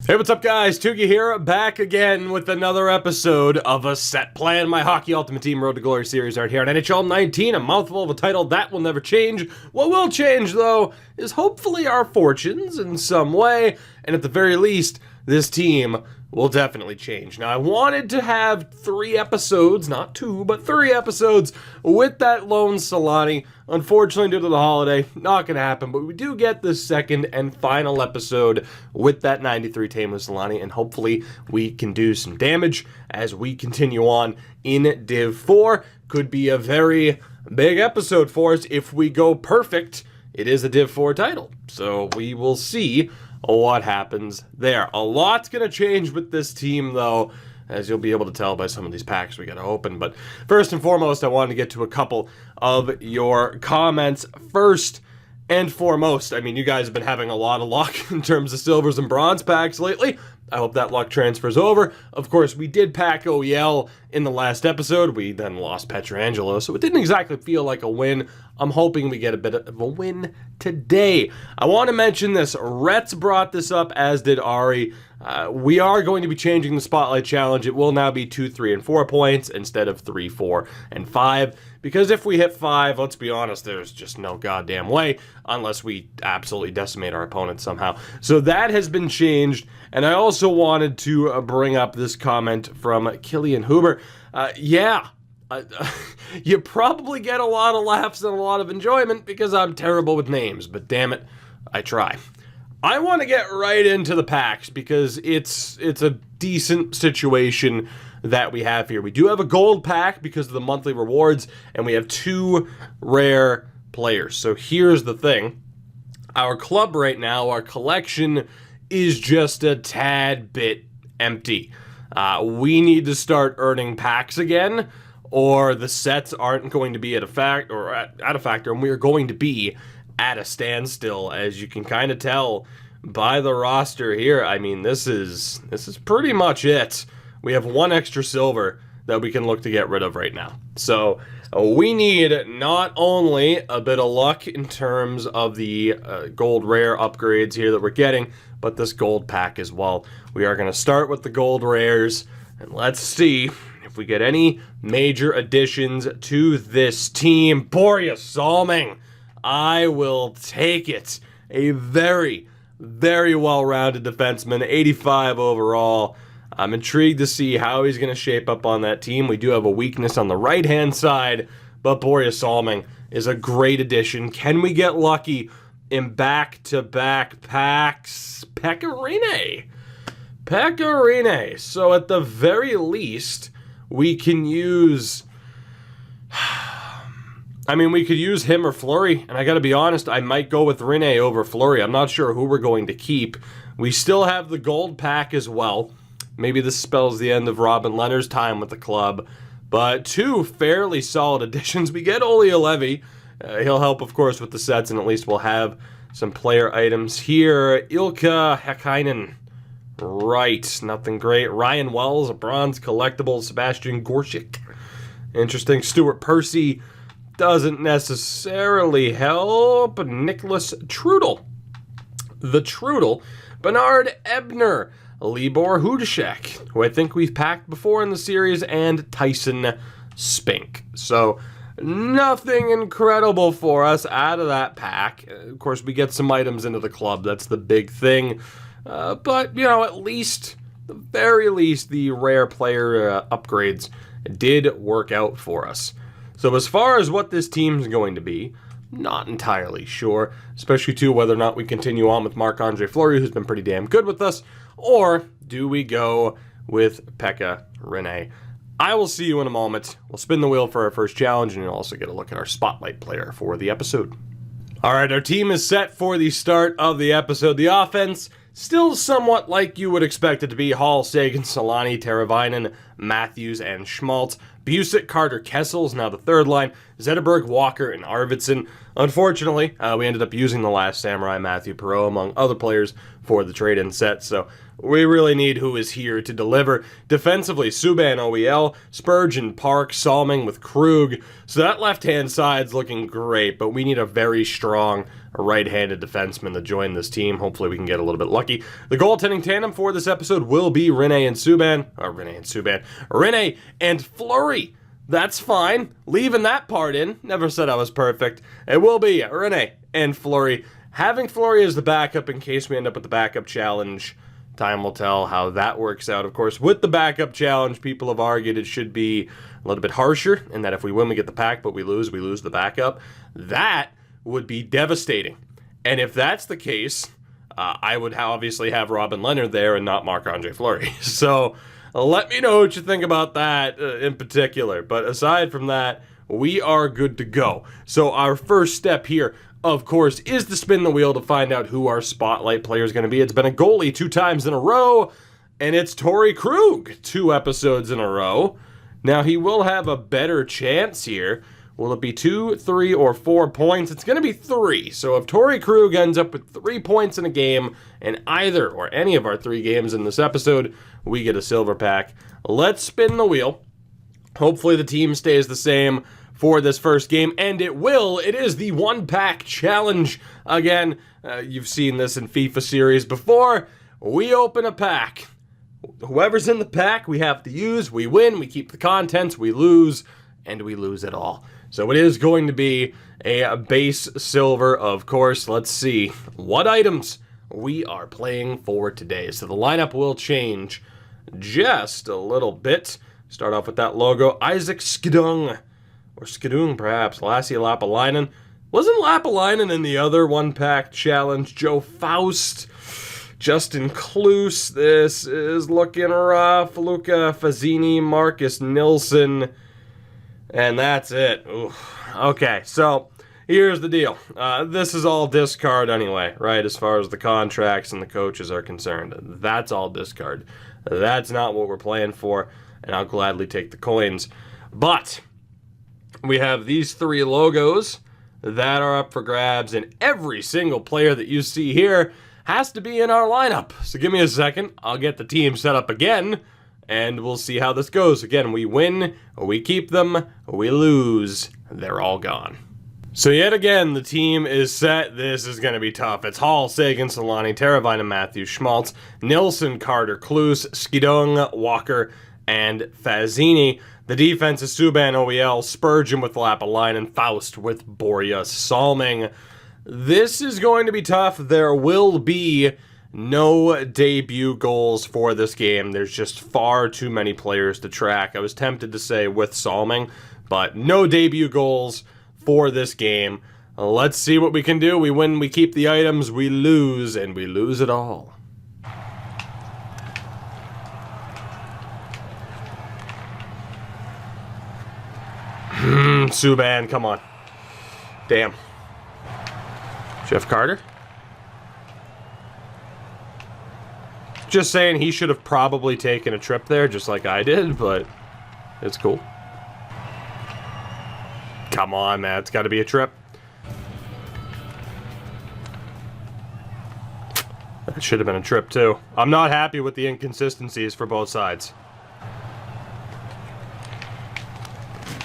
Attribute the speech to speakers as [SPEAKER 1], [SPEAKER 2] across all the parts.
[SPEAKER 1] Hey, what's up, guys? Tugi here, back again with another episode of A Set Plan, my Hockey Ultimate Team Road to Glory series right here on NHL 19, a mouthful of a title that will never change. What will change, though, is hopefully our fortunes in some way, and at the very least, this team will definitely change. Now, I wanted to have 3 episodes, not 2, but 3 episodes with that lone Solani. Unfortunately, due to the holiday, not going to happen, but we do get the second and final episode with that 93 Tame with Solani, and hopefully we can do some damage as we continue on in Div 4. Could be a very big episode for us if we go perfect. It is a Div 4 title, so we will see what happens there. A lot's going to change with this team, though, as you'll be able to tell by some of these packs we got to open. But first and foremost, I wanted to get to a couple of your comments. First and foremost, I mean, you guys have been having a lot of luck in terms of silvers and bronze packs lately. I hope that luck transfers over. Of course, we did pack OEL in the last episode. We then lost Pietrangelo, so it didn't exactly feel like a win. I'm hoping we get a bit of a win today. I want to mention this. Rets brought this up, as did Ari. We are going to be changing the Spotlight Challenge. It will now be 2, 3, and 4 points instead of 3, 4, and 5. Because if we hit 5, let's be honest, there's just no goddamn way unless we absolutely decimate our opponent somehow. So that has been changed. And I also wanted to bring up this comment from Killian Huber. You probably get a lot of laughs and a lot of enjoyment because I'm terrible with names, but damn it, I try. I want to get right into the packs because it's a decent situation that we have here. We do have a gold pack because of the monthly rewards, and we have 2 rare players. So here's the thing. Our club right now, our collection is just a tad bit empty. We need to start earning packs again, or the sets aren't going to be at a factor, and we are going to be at a standstill, as you can kind of tell by the roster here. I mean, this is pretty much it. We have 1 extra silver that we can look to get rid of right now. So we need not only a bit of luck in terms of the gold rare upgrades here that we're getting, but this gold pack as well. We are going to start with the gold rares, and let's see if we get any major additions to this team. Boreas Salming, I will take it. A very, very well-rounded defenseman, 85 overall. I'm intrigued to see how he's going to shape up on that team. We do have a weakness on the right-hand side, but Boreas Salming is a great addition. Can we get lucky in back-to-back packs? Pecorine. So at the very least, we can use... I mean, we could use him or Fleury, and I gotta be honest, I might go with Rene over Fleury. I'm not sure who we're going to keep. We still have the gold pack as well. Maybe this spells the end of Robin Leonard's time with the club. But 2 fairly solid additions. We get Olli Levy. He'll help, of course, with the sets, and at least we'll have some player items here. Ilkka Häkkinen. Right, nothing great. Ryan Wells, a bronze collectible. Sebastian Gorshik. Interesting. Stuart Percy doesn't necessarily help. Nicholas Trudel. The Trudel. Bernard Ebner. Libor Hudashek, who I think we've packed before in the series, and Tyson Spink. So nothing incredible for us out of that pack. Of course, we get some items into the club. That's the big thing. But, you know, at least, the very least, the rare player upgrades did work out for us. So as far as what this team's going to be, not entirely sure, especially too whether or not we continue on with Marc-Andre Fleury, who's been pretty damn good with us, or do we go with Pekka Rinne? I will see you in a moment. We'll spin the wheel for our first challenge, and you'll also get a look at our spotlight player for the episode. All right, our team is set for the start of the episode. The offense, still somewhat like you would expect it to be. Hall, Sagan, Solani, Teravainen, Matthews, and Schmaltz. Busick, Carter, Kessel is now the third line. Zetterberg, Walker, and Arvidsson. Unfortunately, we ended up using the last Samurai, Matthew Perreault, among other players, for the trade-in set, so we really need who is here to deliver. Defensively, Subban, OEL, Spurgeon, Park, Salming with Krug. So that left-hand side's looking great, but we need a very strong right-handed defenseman to join this team. Hopefully we can get a little bit lucky. The goaltending tandem for this episode will be Rinne and Fleury. That's fine. Leaving that part in. Never said I was perfect. It will be Rinne and Fleury. Having Fleury as the backup in case we end up with the backup challenge. Time will tell how that works out. Of course, with the backup challenge, people have argued it should be a little bit harsher, and that if we win, we get the pack, but we lose the backup. That would be devastating. And if that's the case, I would obviously have Robin Leonard there and not Marc-Andre Fleury. So let me know what you think about that in particular. But aside from that, we are good to go. So our first step here, of course, is to spin the wheel to find out who our spotlight player is going to be. It's been a goalie 2 times in a row, and it's Torey Krug 2 episodes in a row. Now, he will have a better chance here. Will it be 2, 3, or 4 points? It's going to be 3. So if Torey Krug ends up with 3 points in a game in either or any of our 3 games in this episode, we get a silver pack. Let's spin the wheel. Hopefully the team stays the same for this first game, and it will. It is the 1-pack challenge. Again, you've seen this in FIFA series before. We open a pack. Whoever's in the pack, we have to use. We win, we keep the contents, we lose, and we lose it all. So it is going to be a base silver, of course. Let's see what items we are playing for today. So the lineup will change just a little bit. Start off with that logo. Isaac Skidung. Or Skidung, perhaps. Lassie Lapalainen. Wasn't Lapalainen in the other 1-pack challenge? Joe Faust. Justin Kloos. This is looking rough. Luca Fazzini. Marcus Nilsson. And that's it. Ooh. Okay, so here's the deal. This is all discard anyway, right? As far as the contracts and the coaches are concerned. That's all discard. That's not what we're playing for. And I'll gladly take the coins. But we have these 3 logos that are up for grabs, and every single player that you see here has to be in our lineup. So give me a second. I'll get the team set up again, and we'll see how this goes. Again, we win, we keep them, we lose, they're all gone. So yet again, the team is set. This is going to be tough. It's Hall, Sagan, Solani, Teravainen, Matthews, Schmaltz, Nilsson, Carter, Kloos, Skidung, Walker, and Fazzini. The defense is Subban, OEL, Spurgeon with Lapalainen, Faust with Borja Salming. This is going to be tough. There will be no debut goals for this game. There's just far too many players to track. I was tempted to say with Salming, but no debut goals for this game. Let's see what we can do. We win, we keep the items, we lose, and we lose it all. Subban, come on. Damn. Jeff Carter? Just saying he should have probably taken a trip there, just like I did, but it's cool. Come on, man. It's got to be a trip. That should have been a trip, too. I'm not happy with the inconsistencies for both sides.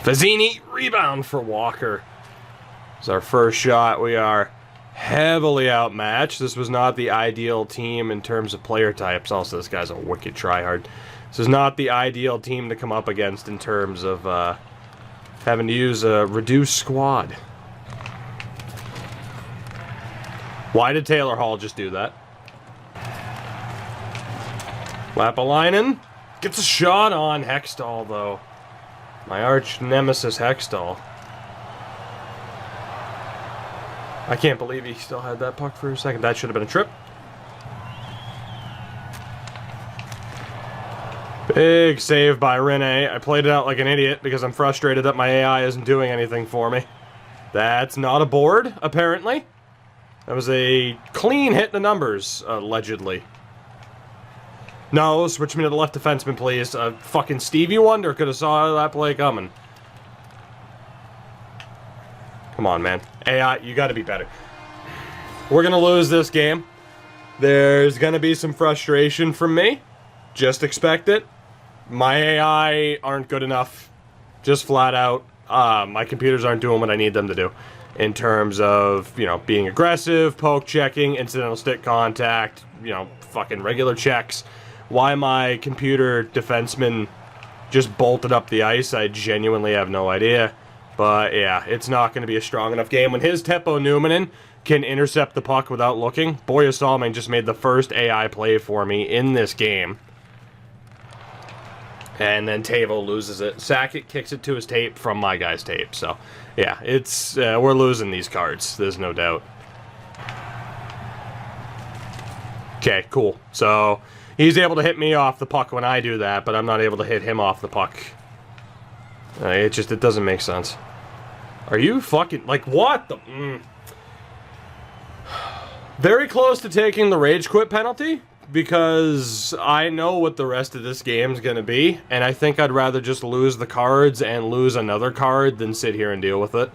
[SPEAKER 1] Fazzini, rebound for Walker. It's our first shot. We are heavily outmatched. This was not the ideal team in terms of player types. Also, this guy's a wicked tryhard. This is not the ideal team to come up against in terms of having to use a reduced squad. Why did Taylor Hall just do that? Lapalainen gets a shot on Hextall, though. My arch nemesis Hextall. I can't believe he still had that puck for a second. That should have been a trip. Big save by Rinne. I played it out like an idiot because I'm frustrated that my AI isn't doing anything for me. That's not a board, apparently. That was a clean hit in the numbers, allegedly. No, switch me to the left defenseman, please. Fucking Stevie Wonder could have saw that play coming. Come on, man. AI, you gotta be better. We're gonna lose this game. There's going to be some frustration from me. Just expect it. My AI aren't good enough. Just flat out. My computers aren't doing what I need them to do. In terms of, you know, being aggressive, poke checking, incidental stick contact, you know, fucking regular checks. Why my computer defenseman just bolted up the ice, I genuinely have no idea. But yeah, it's not going to be a strong enough game. When his Teppo Numminen can intercept the puck without looking, Boya Salming just made the first AI play for me in this game. And then Tavo loses it. Sakic kicks it to his tape from my guy's tape. So, yeah, it's we're losing these cards. There's no doubt. Okay, cool. So, he's able to hit me off the puck when I do that, but I'm not able to hit him off the puck. It doesn't make sense. Are you fucking... Like, what the... Very close to taking the rage quit penalty, because I know what the rest of this game's gonna be, and I think I'd rather just lose the cards and lose another card than sit here and deal with it.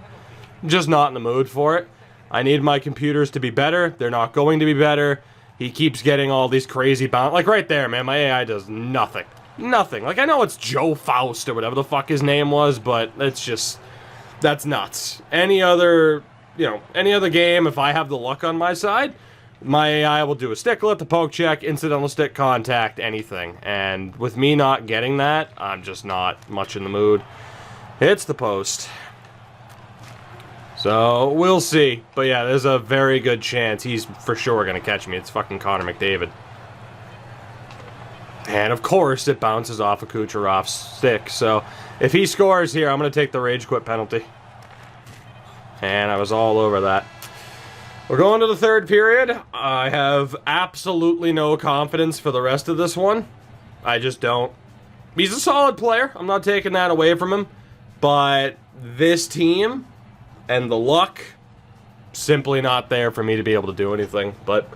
[SPEAKER 1] I'm just not in the mood for it. I need my computers to be better. They're not going to be better. He keeps getting all these crazy bounce... Like, right there, man, my AI does nothing. Nothing. Like, I know it's Joe Faust or whatever the fuck his name was, but it's just... That's nuts. Any other... You know, any other game, if I have the luck on my side, my AI will do a stick lift, a poke check, incidental stick contact, anything. And with me not getting that, I'm just not much in the mood. It's the post. So, we'll see. But yeah, there's a very good chance he's for sure going to catch me. It's fucking Connor McDavid. And of course, it bounces off of Kucherov's stick. So, if he scores here, I'm going to take the rage quit penalty. And I was all over that. We're going to the third period. I have absolutely no confidence for the rest of this one. I just don't. He's a solid player. I'm not taking that away from him. But this team and the luck, simply not there for me to be able to do anything. But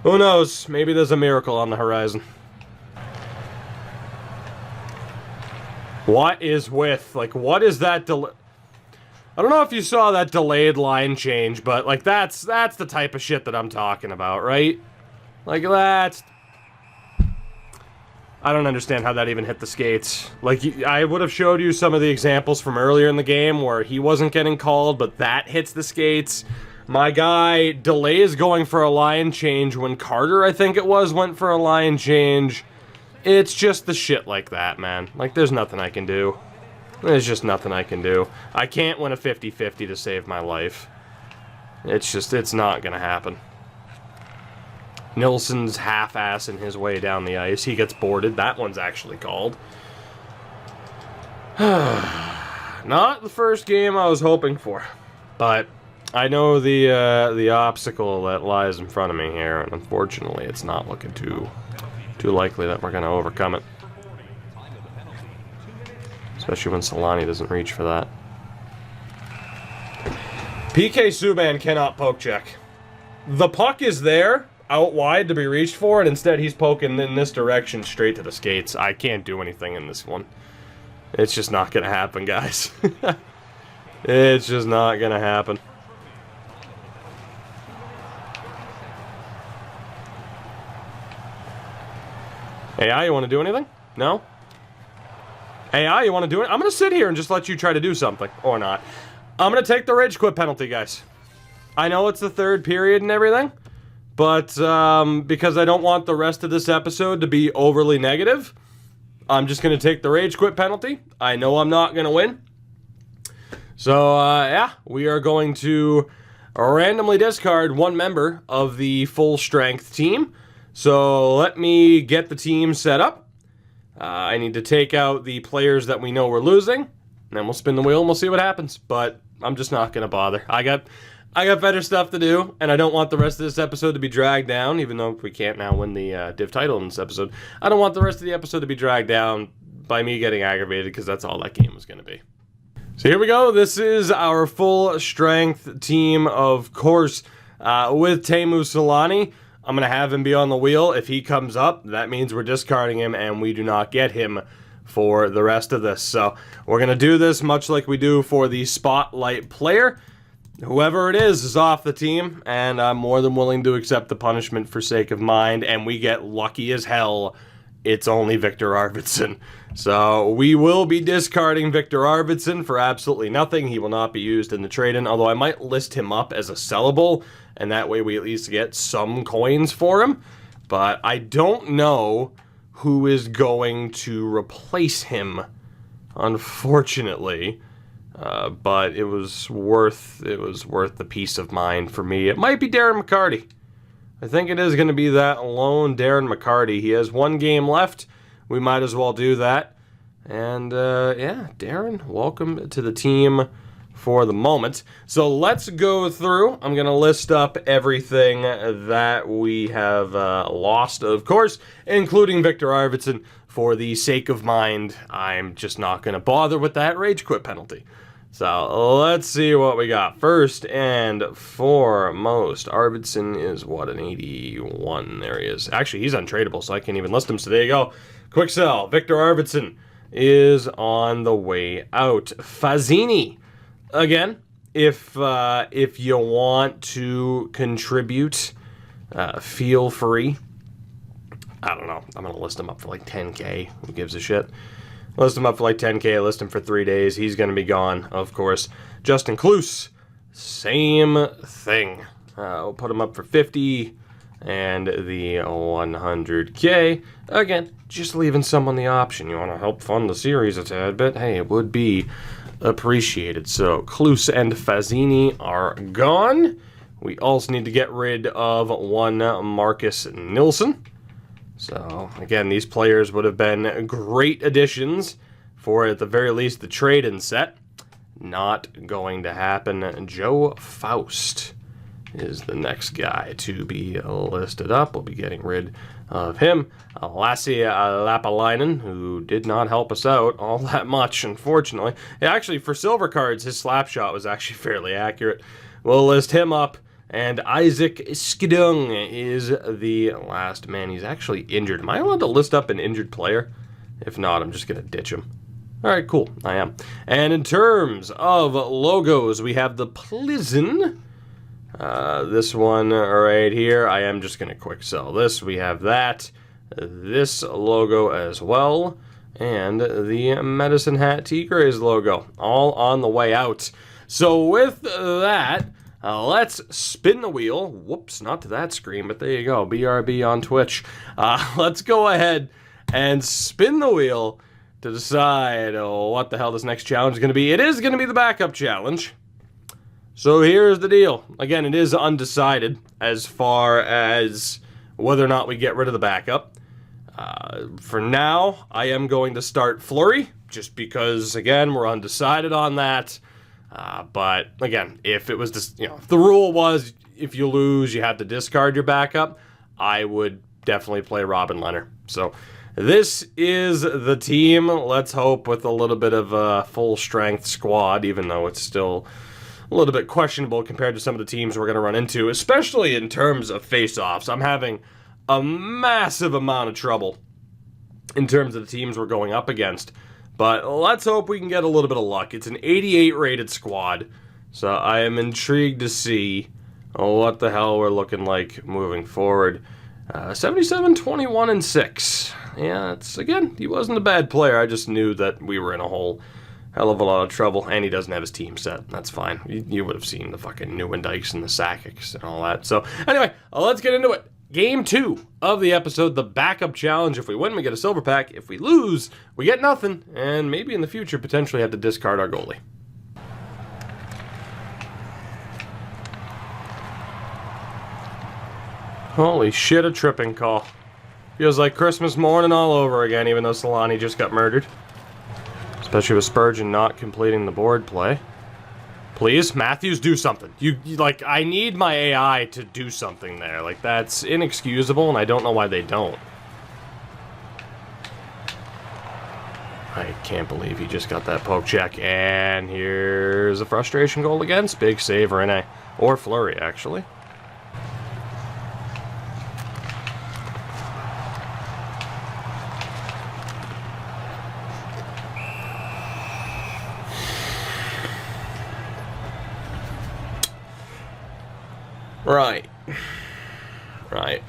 [SPEAKER 1] who knows? Maybe there's a miracle on the horizon. What is with? Like, what is that delay? I don't know if you saw that delayed line change, but, like, that's the type of shit that I'm talking about, right? Like, that's... I don't understand how that even hit the skates. Like, I would have showed you some of the examples from earlier in the game where he wasn't getting called, but that hits the skates. My guy delays going for a line change when Carter, I think it was, went for a line change. It's just the shit like that, man. Like, there's nothing I can do. There's just nothing I can do. I can't win a 50-50 to save my life. It's not gonna happen. Nilsson's half-assing his way down the ice. He gets boarded. That one's actually called. Not the first game I was hoping for. But I know the obstacle that lies in front of me here, and unfortunately it's not looking too likely that we're gonna overcome it. Especially when Solani doesn't reach for that. PK Subban cannot poke check. The puck is there, out wide to be reached for, and instead he's poking in this direction straight to the skates. I can't do anything in this one. It's just not gonna happen, guys. It's just not gonna happen. AI, you want to do anything? No? AI, you want to do it? I'm going to sit here and just let you try to do something. Or not. I'm going to take the rage quit penalty, guys. I know it's the third period and everything. But, because I don't want the rest of this episode to be overly negative, I'm just going to take the rage quit penalty. I know I'm not going to win. So, yeah. We are going to randomly discard one member of the full strength team. So, let me get the team set up. I need to take out the players that we know we're losing, and then we'll spin the wheel and we'll see what happens. But I'm just not gonna bother. I got better stuff to do, and I don't want the rest of this episode to be dragged down, even though we can't now win the div title in this episode. I don't want the rest of the episode to be dragged down by me getting aggravated, because that's all that game was gonna be. So here we go. This is our full strength team, of course, with Teemu Solani. I'm going to have him be on the wheel. If he comes up, that means we're discarding him, and we do not get him for the rest of this. So we're going to do this much like we do for the Spotlight player. Whoever it is off the team, and I'm more than willing to accept the punishment for sake of mind, and we get lucky as hell. It's only Victor Arvidsson. So we will be discarding Victor Arvidsson for absolutely nothing. He will not be used in the trade-in, although I might list him up as a sellable, and that way we at least get some coins for him. But I don't know who is going to replace him, unfortunately. But it was worth the peace of mind for me. It might be Darren McCarty. I think it is going to be that lone Darren McCarty. He has one game left. We might as well do that. And yeah, Darren, welcome to the team for the moment. So let's go through. I'm going to list up everything that we have lost, of course, including Victor Arvidsson. For the sake of mind, I'm just not going to bother with that rage quit penalty. So let's see what we got. First and foremost, Arvidsson is what, an 81? There he is. Actually, he's untradeable, so I can't even list him. So there you go. Quick sell. Victor Arvidsson is on the way out. Fazzini, again, if you want to contribute, feel free. I don't know. I'm going to list him up for like 10K. Who gives a shit? List him up for like 10K. List him for 3 days. He's going to be gone, of course. Justin Kloos, same thing. We'll put him up for 50 and the 100K. Again, just leaving someone the option. You want to help fund the series a tad bit? Hey, it would be appreciated. So Kloos and Fazzini are gone. We also need to get rid of one Marcus Nilsson. So, again, these players would have been great additions for, at the very least, the trade-in set. Not going to happen. Joe Faust is the next guy to be listed up. We'll be getting rid of him. Lassi Lapalainen, who did not help us out all that much, unfortunately. Actually, for silver cards, his slap shot was actually fairly accurate. We'll list him up. And Isaac Skidung is the last man. He's actually injured. Am I allowed to list up an injured player? If not, I'm just going to ditch him. All right, cool. I am. And in terms of logos, we have the Plizen. This one right here. I am just going to quick sell this. We have that. This logo as well. And the Medicine Hat Tigres logo. All on the way out. So with that... let's spin the wheel. Whoops, not to that screen, but there you go. BRB on Twitch. Let's go ahead and spin the wheel to decide what the hell this next challenge is going to be. It is going to be the backup challenge. So here's the deal. Again, it is undecided as far as whether or not we get rid of the backup. For now, I am going to start Fleury, just because, again, we're undecided on that. But again, if it was just, if the rule was if you lose, you have to discard your backup, I would definitely play Robin Lehner. So this is the team. Let's hope with a little bit of a full strength squad, even though it's still a little bit questionable compared to some of the teams we're going to run into, especially in terms of face-offs. I'm having a massive amount of trouble in terms of the teams we're going up against. But let's hope we can get a little bit of luck. It's an 88 rated squad, so I am intrigued to see what the hell we're looking like moving forward. 77, 21, and 6. Yeah, it's, again, he wasn't a bad player. I just knew that we were in a whole hell of a lot of trouble, and he doesn't have his team set. That's fine. You would have seen the fucking Newendikes and the Sakics and all that. So, anyway, let's get into it. Game 2 of the episode, the backup challenge. If we win, we get a silver pack. If we lose, we get nothing. And maybe in the future, potentially have to discard our goalie. Holy shit, a tripping call. Feels like Christmas morning all over again, even though Solani just got murdered. Especially with Spurgeon not completing the board play. Please, Matthews, do something. You like, I need my AI to do something there. Like, that's inexcusable, and I don't know why they don't. I can't believe he just got that poke check, and here's a frustration goal against. Big save, Rene. Or Fleury, actually. Right. Right.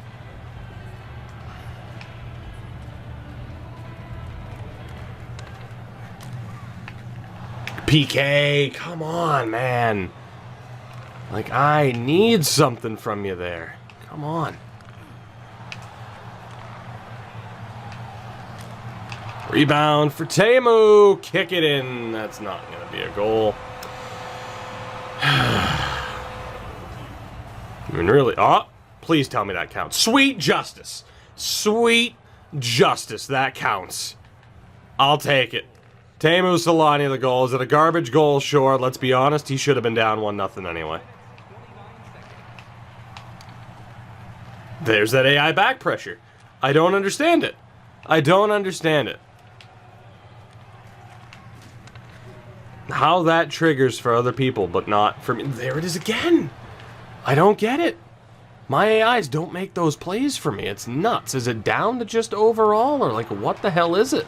[SPEAKER 1] PK, come on, man. Like, I need something from you there. Come on. Rebound for Teemu. Kick it in. That's not going to be a goal. I mean, really. Oh, please tell me that counts. Sweet justice. Sweet justice. That counts. I'll take it. Teemu Solani, the goal. Is it a garbage goal? Sure. Let's be honest. He should have been down 1-0 anyway. There's that AI back pressure. I don't understand it. I don't understand it. How that triggers for other people, but not for me. There it is again. I don't get it. My AIs don't make those plays for me. It's nuts. Is it down to just overall, or like what the hell is it?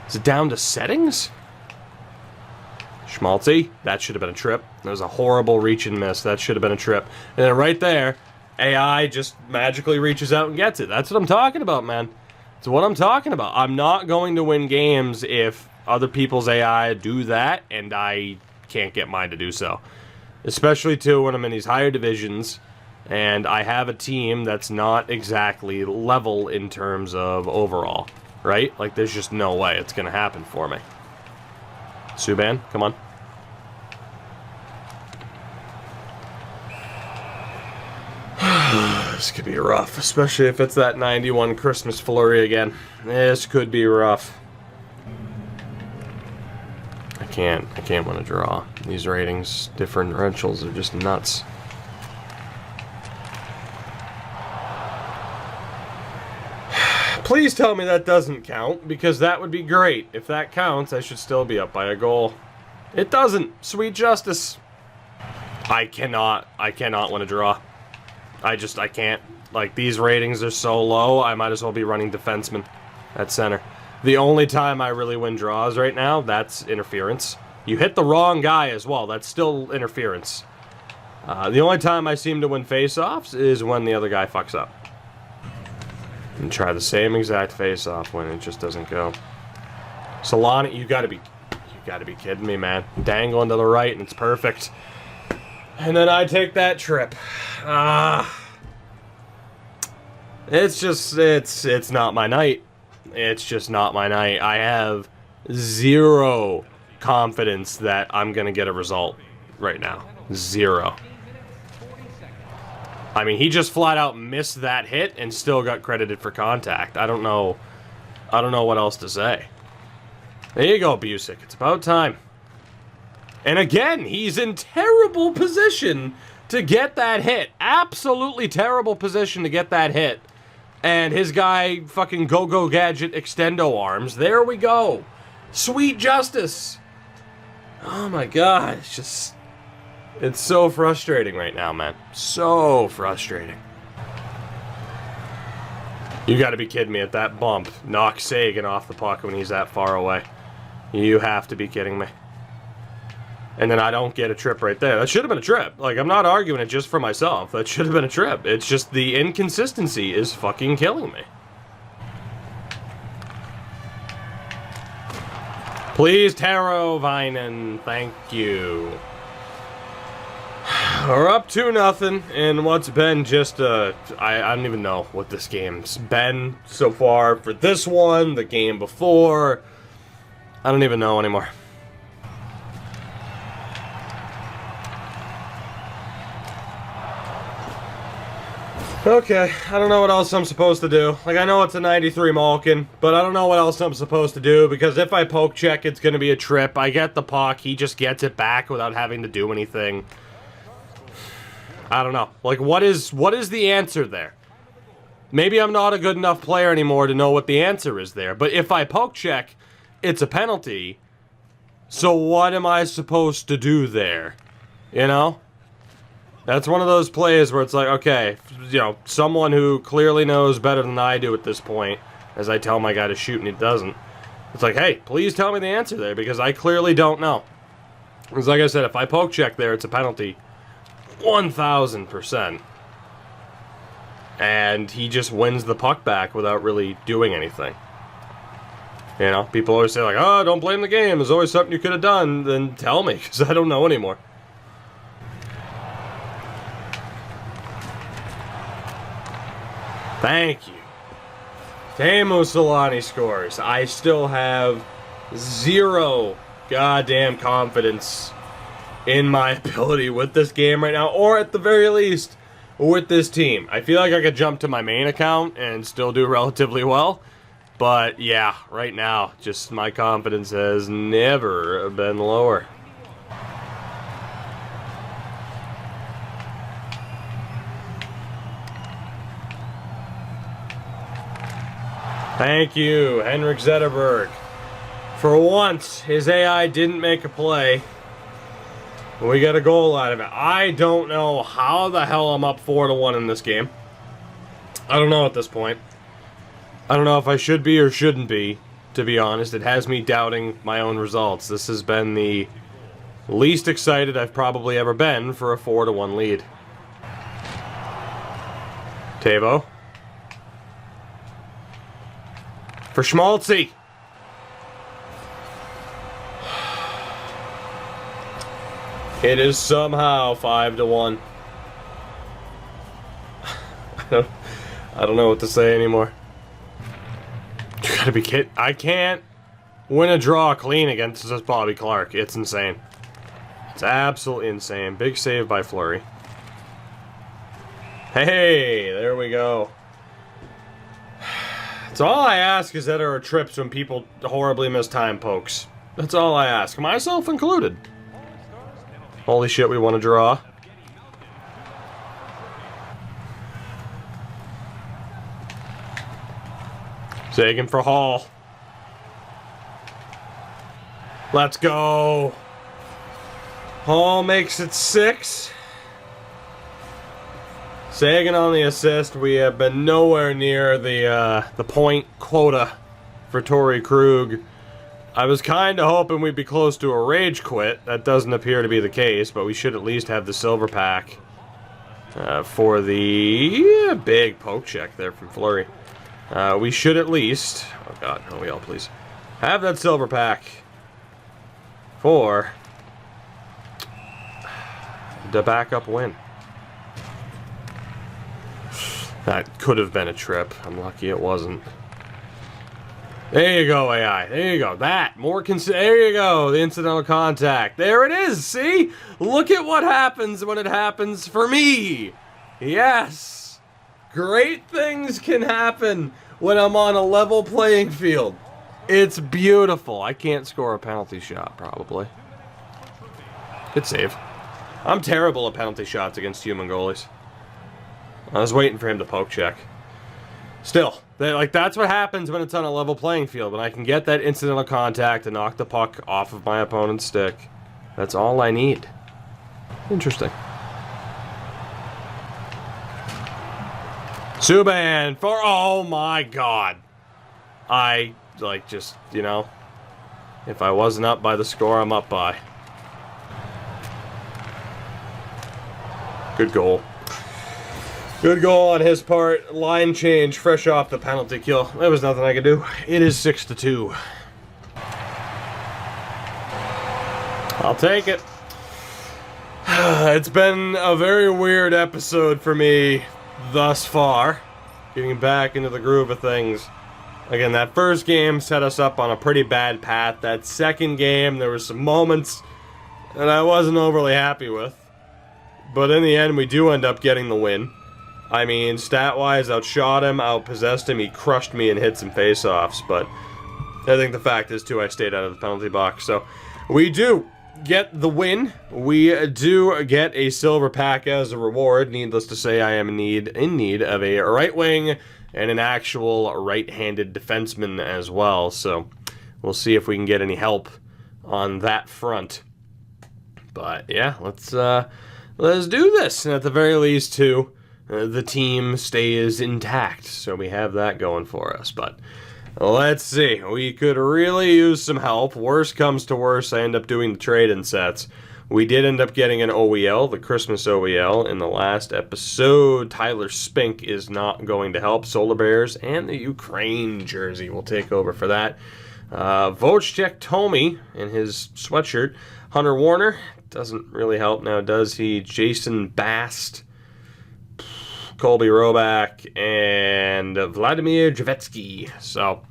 [SPEAKER 1] Is it down to settings? Schmaltzy, that should have been a trip. That was a horrible reach and miss. That should have been a trip. And then right there, AI just magically reaches out and gets it. That's what I'm talking about, man. That's what I'm talking about. I'm not going to win games if other people's AI do that and I can't get mine to do so. Especially, too, when I'm in these higher divisions and I have a team that's not exactly level in terms of overall, right? Like, there's just no way it's going to happen for me. Subban, come on. This could be rough, especially if it's that 91 Christmas flurry again. This could be rough. I can't win a draw. These ratings differentials are just nuts. Please tell me that doesn't count, because that would be great. If that counts, I should still be up by a goal. It doesn't. Sweet justice. I cannot win a draw. I can't. Like, these ratings are so low, I might as well be running defenseman at center. The only time I really win draws right now, that's interference. You hit the wrong guy as well. That's still interference. The only time I seem to win face-offs is when the other guy fucks up. And try the same exact face-off when it just doesn't go. Solani, you gotta be kidding me, man. Dangling to the right and it's perfect. And then I take that trip. It's not my night. It's just not my night. I have zero confidence that I'm going to get a result right now. Zero. I mean, he just flat out missed that hit and still got credited for contact. I don't know what else to say. There you go, Busick. It's about time. And again, he's in terrible position to get that hit. Absolutely terrible position to get that hit. And his guy fucking go-go gadget extendo arms. There we go. Sweet justice. Oh my god. It's so frustrating right now, man. So frustrating. You gotta be kidding me at that bump. Knock Sagan off the puck when he's that far away. You have to be kidding me. And then I don't get a trip right there. That should have been a trip. Like, I'm not arguing it just for myself. That should have been a trip. It's just the inconsistency is fucking killing me. Please, Taro Vinen. Thank you. We're up 2-0 in what's been just I don't even know what this game's been so far for this one, the game before. I don't even know anymore. Okay, I don't know what else I'm supposed to do. Like, I know it's a 93 Malkin, but I don't know what else I'm supposed to do, because if I poke check, it's going to be a trip. I get the puck, he just gets it back without having to do anything. I don't know. Like, what is the answer there? Maybe I'm not a good enough player anymore to know what the answer is there, but if I poke check, it's a penalty. So what am I supposed to do there? You know? That's one of those plays where it's like, okay, you know, someone who clearly knows better than I do at this point, as I tell my guy to shoot and he doesn't. It's like, hey, please tell me the answer there, because I clearly don't know. Because like I said, if I poke check there, it's a penalty. 1000%. And he just wins the puck back without really doing anything. You know, people always say like, oh, don't blame the game. There's always something you could have done. Then tell me, because I don't know anymore. Thank you. Teemu Selanne scores. I still have zero goddamn confidence in my ability with this game right now, or at the very least, with this team. I feel like I could jump to my main account and still do relatively well. But yeah, right now, just my confidence has never been lower. Thank you, Henrik Zetterberg. For once, his AI didn't make a play. We got a goal out of it. I don't know how the hell I'm up 4-1 in this game. I don't know at this point. I don't know if I should be or shouldn't be, to be honest. It has me doubting my own results. This has been the least excited I've probably ever been for a 4-1 lead. Tavo. For Schmaltzy. It is somehow 5-1. I don't know what to say anymore. You gotta be kidding. I can't win a draw clean against this Bobby Clark. It's insane. It's absolutely insane. Big save by Fleury. Hey, there we go. That's all I ask is that there are trips when people horribly miss time pokes. That's all I ask, myself included. Holy shit, we want to draw. Sagan for Hall. Let's go. Hall makes it 6. Sagan on the assist. We have been nowhere near the point quota for Torrey Krug. I was kind of hoping we'd be close to a rage quit. That doesn't appear to be the case, but we should at least have the silver pack for the big poke check there from Fleury. We should at least, oh god, no, we all please, have that silver pack for the backup win. That could have been a trip. I'm lucky it wasn't. There you go, AI. There you go. That. There you go. The incidental contact. There it is. See? Look at what happens when it happens for me. Yes. Great things can happen when I'm on a level playing field. It's beautiful. I can't score a penalty shot, probably. Good save. I'm terrible at penalty shots against human goalies. I was waiting for him to poke check. Still, that's what happens when it's on a level playing field. When I can get that incidental contact and knock the puck off of my opponent's stick. That's all I need. Interesting. Subban for, oh my god. I, just, you know, if I wasn't up by the score I'm up by. Good goal. Good goal on his part. Line change, fresh off the penalty kill. There was nothing I could do. It is 6-2. I'll take it. It's been a very weird episode for me thus far. Getting back into the groove of things. Again, that first game set us up on a pretty bad path. That second game, there were some moments that I wasn't overly happy with. But in the end, we do end up getting the win. I mean, stat-wise, outshot him, outpossessed him, he crushed me and hit some face-offs, but I think the fact is, too, I stayed out of the penalty box. So, we do get the win. We do get a silver pack as a reward. Needless to say, I am in need of a right wing and an actual right-handed defenseman as well. So, we'll see if we can get any help on that front. But, yeah, let's do this. And at the very least, too, the team stays intact, so we have that going for us. But let's see. We could really use some help. Worst comes to worst, I end up doing the trade-in sets. We did end up getting an OEL, the Christmas OEL, in the last episode. Tyler Spink is not going to help. Solar Bears and the Ukraine jersey will take over for that. Wojciech Tomi in his sweatshirt. Hunter Warner doesn't really help now, does he? Jason Bast, Colby Roback, and Vladimir Javetsky. So,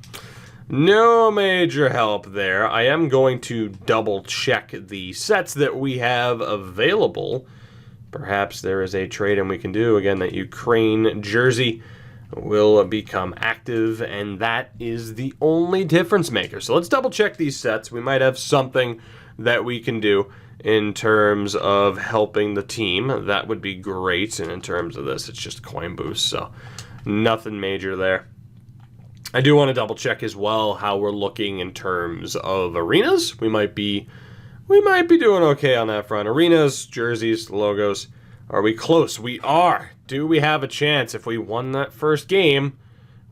[SPEAKER 1] no major help there. I am going to double check the sets that we have available. Perhaps there is a trade-in we can do. Again, that Ukraine jersey will become active, and that is the only difference maker. So let's double check these sets. We might have something that we can do in terms of helping the team. That would be great. And in terms of this, it's just coin boost, so nothing major there. I do want to double check as well how we're looking in terms of arenas. We might be doing okay on that front. Arenas, jerseys, logos. Are we close? We are. Do we have a chance? If we won that first game,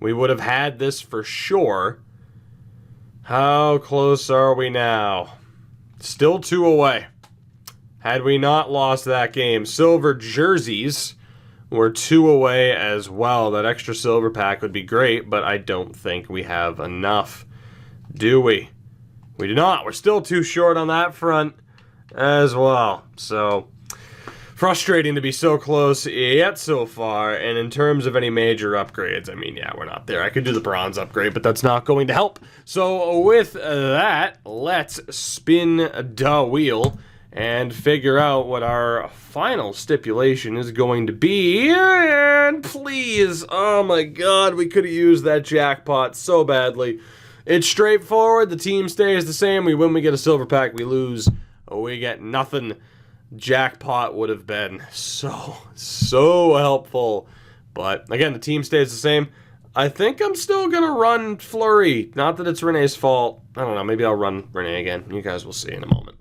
[SPEAKER 1] we would have had this for sure. How close are we now? Still 2 away. Had we not lost that game, silver jerseys were 2 away as well. That extra silver pack would be great, but I don't think we have enough. Do we? We do not. We're still too short on that front as well. So, frustrating to be so close yet so far. And in terms of any major upgrades, I mean, yeah, we're not there. I could do the bronze upgrade, but that's not going to help. So with that, let's spin the wheel and figure out what our final stipulation is going to be. And please, oh my god, we could have used that jackpot so badly. It's straightforward. The team stays the same. We win, we get a silver pack. We lose, we get nothing. Jackpot would have been so helpful. But again, the team stays the same. I think I'm still going to run Fleury. Not that it's Renee's fault. I don't know. Maybe I'll run Renee again. You guys will see in a moment.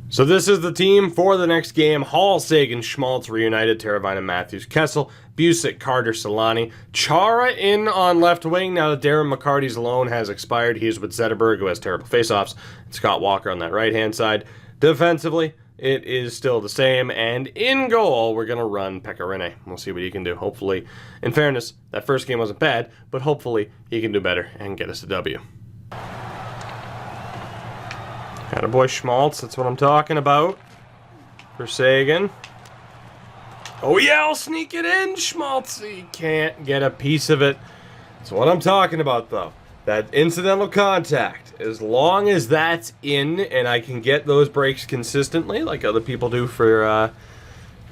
[SPEAKER 1] So this is the team for the next game. Hall, Sagan, Schmaltz reunited. Teravainen, Matthews, Kessel, Busick, Carter, Solani. Chara in on left wing. Now that Darren McCarty's loan has expired, he's with Zetterberg, who has terrible faceoffs. Scott Walker on that right-hand side. Defensively, it is still the same, and in goal, we're going to run Pekka Rinne. We'll see what he can do. Hopefully, in fairness, that first game wasn't bad, but hopefully he can do better and get us a W. Attaboy Schmaltz, that's what I'm talking about. For Sagan. Oh yeah, I'll sneak it in, Schmaltz. He can't get a piece of it. That's what I'm talking about, though. That incidental contact. As long as that's in and I can get those breaks consistently, like other people do for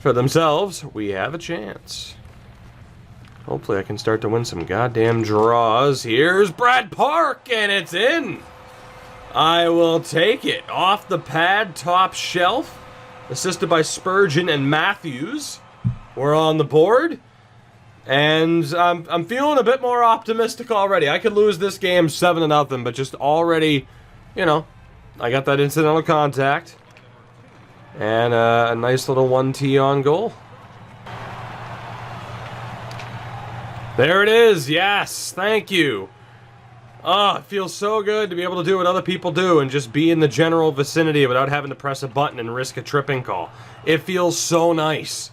[SPEAKER 1] themselves, we have a chance. Hopefully I can start to win some goddamn draws. Here's Brad Park, and it's in. I will take it. Off the pad, top shelf. Assisted by Spurgeon and Matthews. We're on the board. And I'm feeling a bit more optimistic already. I could lose this game 7-0, but just already, you know, I got that incidental contact. And a nice little 1T on goal. There it is. Yes, thank you. Oh, it feels so good to be able to do what other people do and just be in the general vicinity without having to press a button and risk a tripping call. It feels so nice.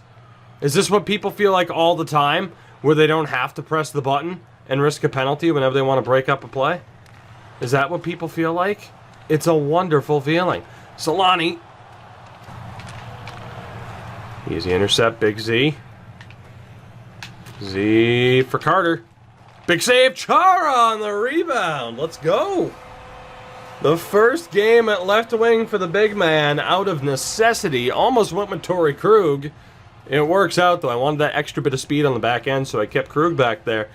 [SPEAKER 1] Is this what people feel like all the time? Where they don't have to press the button and risk a penalty whenever they want to break up a play? Is that what people feel like? It's a wonderful feeling. Solani. Easy intercept, Big Z. Z for Carter. Big save, Chara on the rebound. Let's go. The first game at left wing for the big man out of necessity. Almost went with Torrey Krug. It works out, though. I wanted that extra bit of speed on the back end, so I kept Krug back there.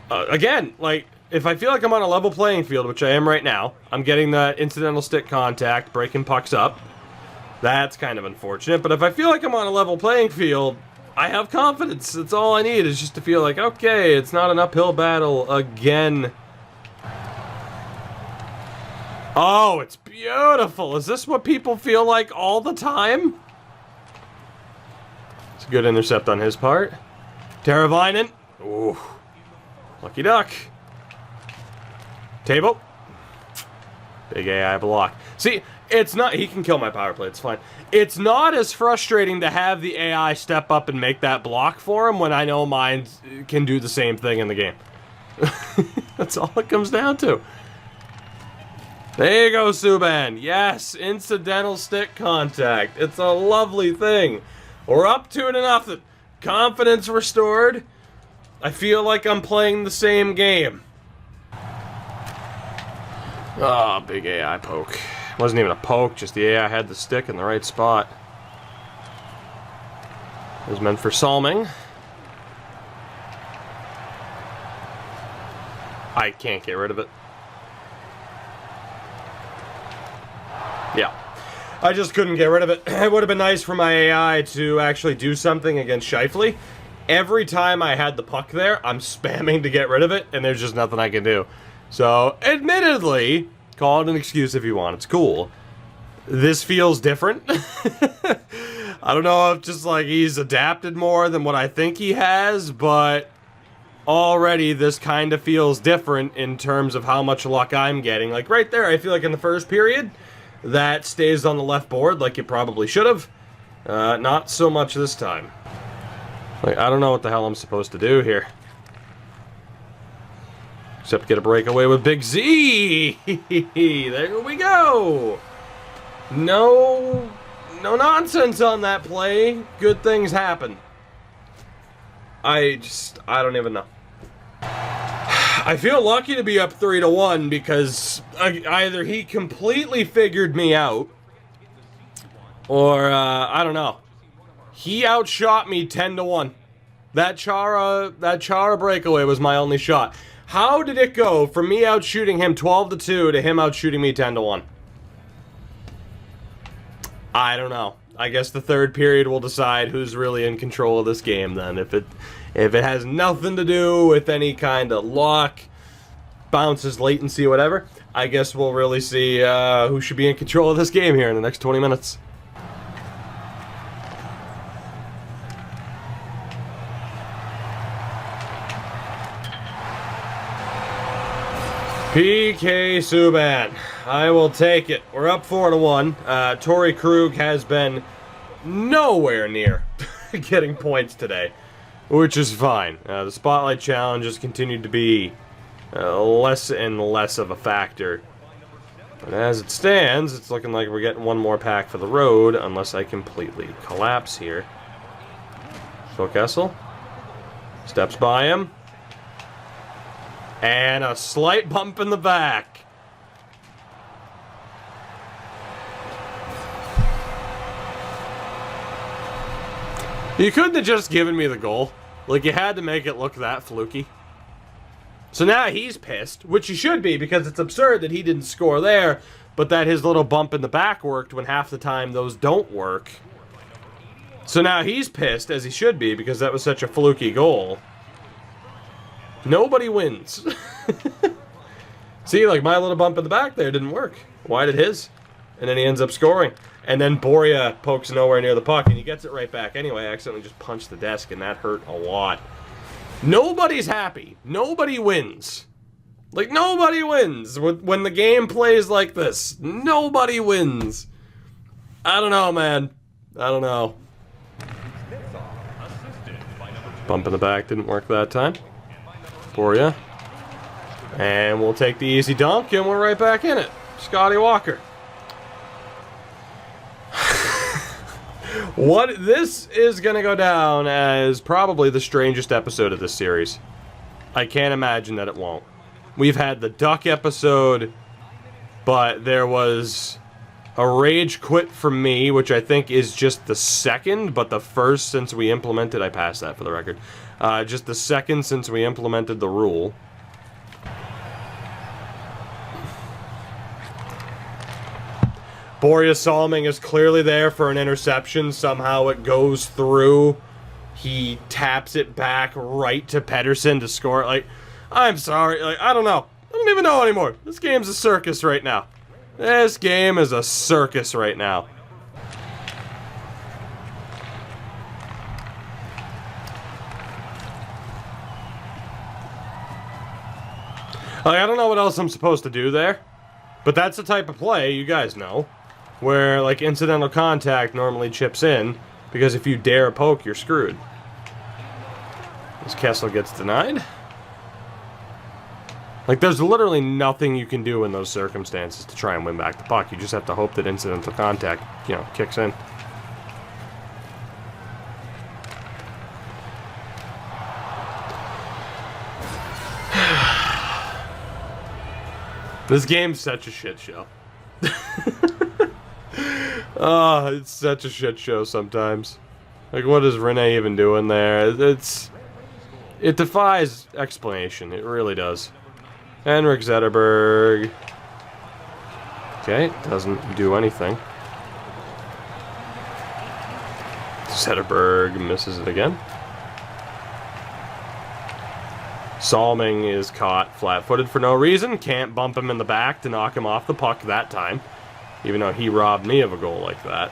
[SPEAKER 1] Again, like, if I feel like I'm on a level playing field, which I am right now, I'm getting that incidental stick contact, breaking pucks up. That's kind of unfortunate, but if I feel like I'm on a level playing field, I have confidence. That's all I need, is just to feel like, okay, it's not an uphill battle again. Oh, it's beautiful. Is this what people feel like all the time? It's a good intercept on his part. Teravainen. Ooh. Lucky duck. Table. Big AI block. See, It's not, he can kill my power play, it's fine. It's not as frustrating to have the AI step up and make that block for him when I know mine can do the same thing in the game. That's all it comes down to. There you go, Subban. Yes, incidental stick contact. It's a lovely thing. We're up 2-0. Confidence restored. I feel like I'm playing the same game. Oh, big AI poke. Wasn't even a poke, just the AI had the stick in the right spot. It was meant for Salming. I can't get rid of it. Yeah. I just couldn't get rid of it. It would have been nice for my AI to actually do something against Scheifele. Every time I had the puck there, I'm spamming to get rid of it, and there's just nothing I can do. So, admittedly, call it an excuse if you want, it's cool. This feels different. I don't know if just like he's adapted more than what I think he has, but already this kind of feels different in terms of how much luck I'm getting. Like right there, I feel like in the first period, that stays on the left board like it probably should have. Not so much this time. Like, I don't know what the hell I'm supposed to do here. Except get a breakaway with Big Z! There we go! No nonsense on that play. Good things happen. I don't even know. I feel lucky to be up 3-1 because either he completely figured me out or, I don't know. He outshot me 10-1. That Chara breakaway was my only shot. How did it go from me outshooting him 12-2 to him outshooting me 10-1? I don't know. I guess the third period will decide who's really in control of this game then. If it has nothing to do with any kind of luck, bounces, latency, whatever, I guess we'll really see who should be in control of this game here in the next 20 minutes. PK Subban. I will take it. We're up 4-1. Torrey Krug has been nowhere near getting points today, which is fine. The Spotlight Challenge has continued to be less and less of a factor. But as it stands, it's looking like we're getting one more pack for the road, unless I completely collapse here. Phil Kessel steps by him. And a slight bump in the back. You couldn't have just given me the goal. Like, you had to make it look that fluky. So now he's pissed, which he should be, because it's absurd that he didn't score there, but that his little bump in the back worked when half the time those don't work. So now he's pissed, as he should be, because that was such a fluky goal. Nobody wins. See, like my little bump in the back there didn't work. Why did his? And then he ends up scoring. And then Boria pokes nowhere near the puck, and he gets it right back anyway. I accidentally just punched the desk, and that hurt a lot. Nobody's happy. Nobody wins. Like, nobody wins when the game plays like this. Nobody wins. I don't know, man. I don't know. Bump in the back didn't work that time. Boria. And we'll take the easy dunk, and we're right back in it. Scotty Walker. This is going to go down as probably the strangest episode of this series. I can't imagine that it won't. We've had the Duck episode, but there was a Rage Quit from me, which I think is just the second, but the first since we implemented, I passed that for the record, just the second since we implemented the rule. Boria Salming is clearly there for an interception. Somehow it goes through. He taps it back right to Pedersen to score. Like, I'm sorry. Like, I don't know. I don't even know anymore. This game's a circus right now. This game is a circus right now. Like, I don't know what else I'm supposed to do there. But that's the type of play, you guys know. where, like, incidental contact normally chips in, because if you dare poke, you're screwed. As Kessel gets denied. Like, there's literally nothing you can do in those circumstances to try and win back the puck. You just have to hope that incidental contact, you know, kicks in. This game's such a shit show. Oh, it's such a shit show sometimes. Like, what is Rene even doing there? It defies explanation. It really does. Henrik Zetterberg. Okay, doesn't do anything. Zetterberg misses it again. Salming is caught flat-footed for no reason. Can't bump him in the back to knock him off the puck that time. Even though he robbed me of a goal like that.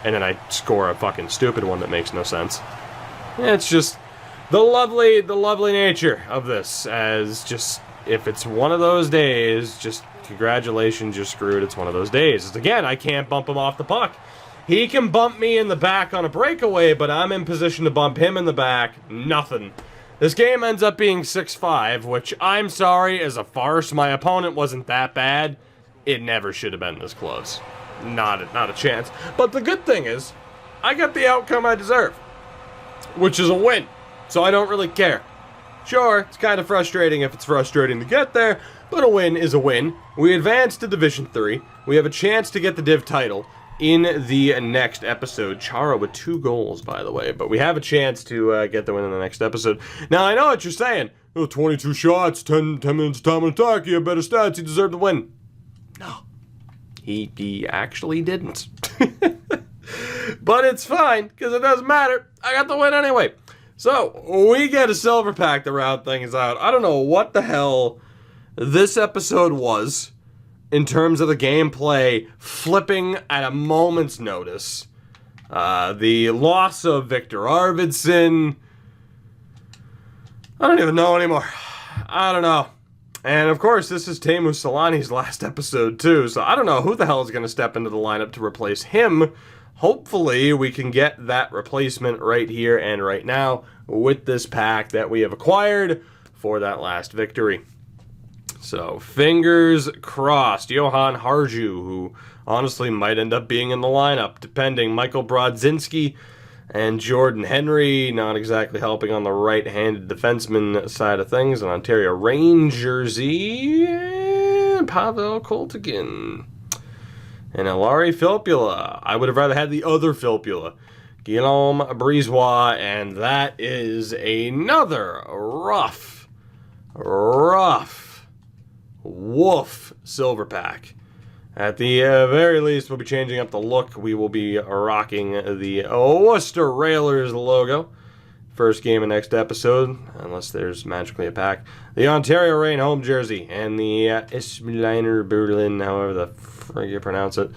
[SPEAKER 1] And then I score a fucking stupid one that makes no sense. It's just the lovely nature of this. As just, if it's one of those days, just congratulations, you're screwed. It's one of those days. Again, I can't bump him off the puck. He can bump me in the back on a breakaway, but I'm in position to bump him in the back. Nothing. This game ends up being 6-5, which, I'm sorry, is a farce. My opponent wasn't that bad. It never should have been this close. Not a chance. But the good thing is, I got the outcome I deserve, which is a win. So I don't really care. Sure, it's kind of frustrating if it's frustrating to get there, but a win is a win. We advance to Division 3. We have a chance to get the Div title in the next episode. Chara with 2 goals, by the way, but we have a chance to get the win in the next episode. Now, I know what you're saying. Oh, 22 shots, 10 minutes time on attack, you have better stats, you deserve the win. No. He actually didn't. But it's fine, because it doesn't matter. I got the win anyway. So, we get a silver pack to round things out. I don't know what the hell this episode was in terms of the gameplay flipping at a moment's notice. The loss of Victor Arvidsson. I don't even know anymore. I don't know. And of course, this is Teemu Selanne's last episode too, so I don't know who the hell is going to step into the lineup to replace him. Hopefully, we can get that replacement right here and right now with this pack that we have acquired for that last victory. So, fingers crossed. Johan Harju, who honestly might end up being in the lineup, depending. Michael Brodzinski and Jordan Henry, not exactly helping on the right-handed defenseman side of things. An Ontario Reign jersey, and Pavel Koltagin. And Ilari Filppula. I would have rather had the other Filppula. Guillaume Brizois, and that is another rough woof silver pack. At the very least, we'll be changing up the look. We will be rocking the Worcester Railers logo. First game of next episode, unless there's magically a pack. The Ontario Reign home jersey and the Ismliner Berlin, however the frig you pronounce it,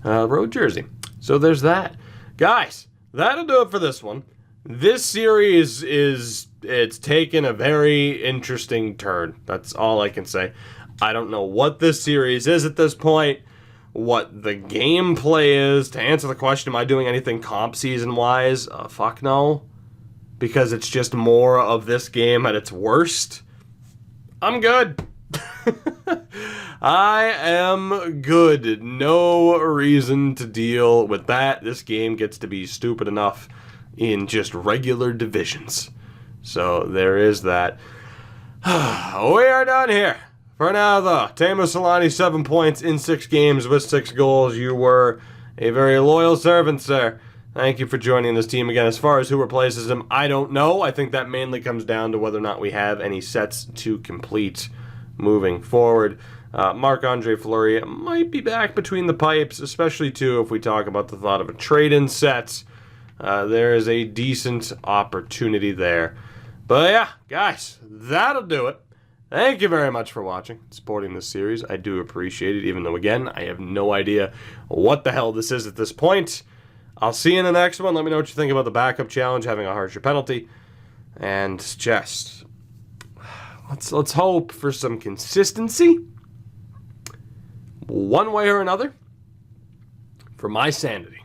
[SPEAKER 1] road jersey. So there's that. Guys, that'll do it for this one. This series it's taken a very interesting turn. That's all I can say. I don't know what this series is at this point, what the gameplay is. To answer the question, am I doing anything comp season-wise? Fuck no. Because it's just more of this game at its worst. I'm good. I am good. No reason to deal with that. This game gets to be stupid enough in just regular divisions. So there is that. We are done here. For now, though, Teemu Selanne, 7 points in 6 games with 6 goals. You were a very loyal servant, sir. Thank you for joining this team again. As far as who replaces him, I don't know. I think that mainly comes down to whether or not we have any sets to complete moving forward. Marc-Andre Fleury might be back between the pipes, especially, too, if we talk about the thought of a trade-in set. There is a decent opportunity there. But, yeah, guys, that'll do it. Thank you very much for watching, supporting this series. I do appreciate it, even though, again, I have no idea what the hell this is at this point. I'll see you in the next one. Let me know what you think about the backup challenge, having a harsher penalty. And just, let's hope for some consistency, one way or another, for my sanity.